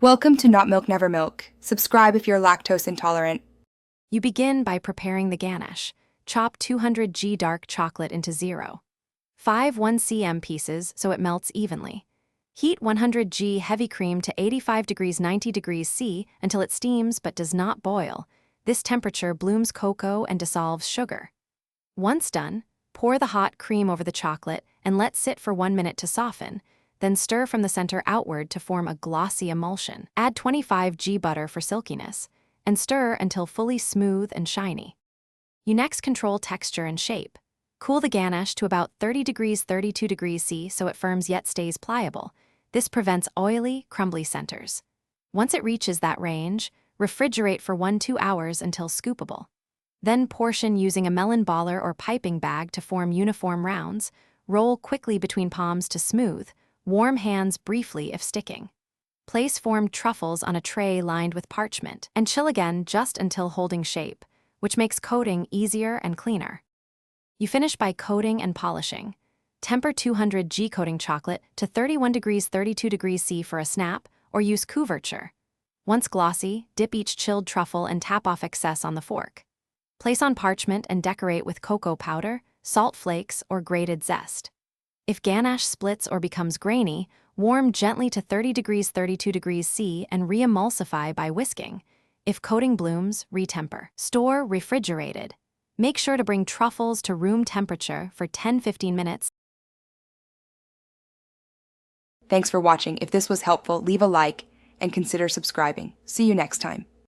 Welcome to Not Milk Never Milk. Subscribe if you're lactose intolerant. You begin by preparing the ganache. Chop 200 g dark chocolate into 0.5 cm pieces so it melts evenly. Heat 100 g heavy cream to 85 degrees 90 degrees C until it steams but does not boil. This temperature blooms cocoa and dissolves sugar. Once done, pour the hot cream over the chocolate and let sit for 1 minute to soften. Then stir from the center outward to form a glossy emulsion. Add 25 g butter for silkiness, and stir until fully smooth and shiny. You next control texture and shape. Cool the ganache to about 30 degrees 32 degrees C so it firms yet stays pliable. This prevents oily, crumbly centers. Once it reaches that range, refrigerate for 1-2 hours until scoopable. Then portion using a melon baller or piping bag to form uniform rounds. Roll quickly between palms to smooth. Warm hands briefly if sticking. Place formed truffles on a tray lined with parchment, and chill again just until holding shape, which makes coating easier and cleaner. You finish by coating and polishing. Temper 200 g coating chocolate to 31 degrees 32 degrees C for a snap, or use couverture. Once glossy, dip each chilled truffle and tap off excess on the fork. Place on parchment and decorate with cocoa powder, salt flakes, or grated zest. If ganache splits or becomes grainy, warm gently to 30 degrees 32 degrees C and re-emulsify by whisking. If coating blooms, retemper. Store refrigerated. Make sure to bring truffles to room temperature for 10-15 minutes. Thanks for watching. If this was helpful, leave a like and consider subscribing. See you next time.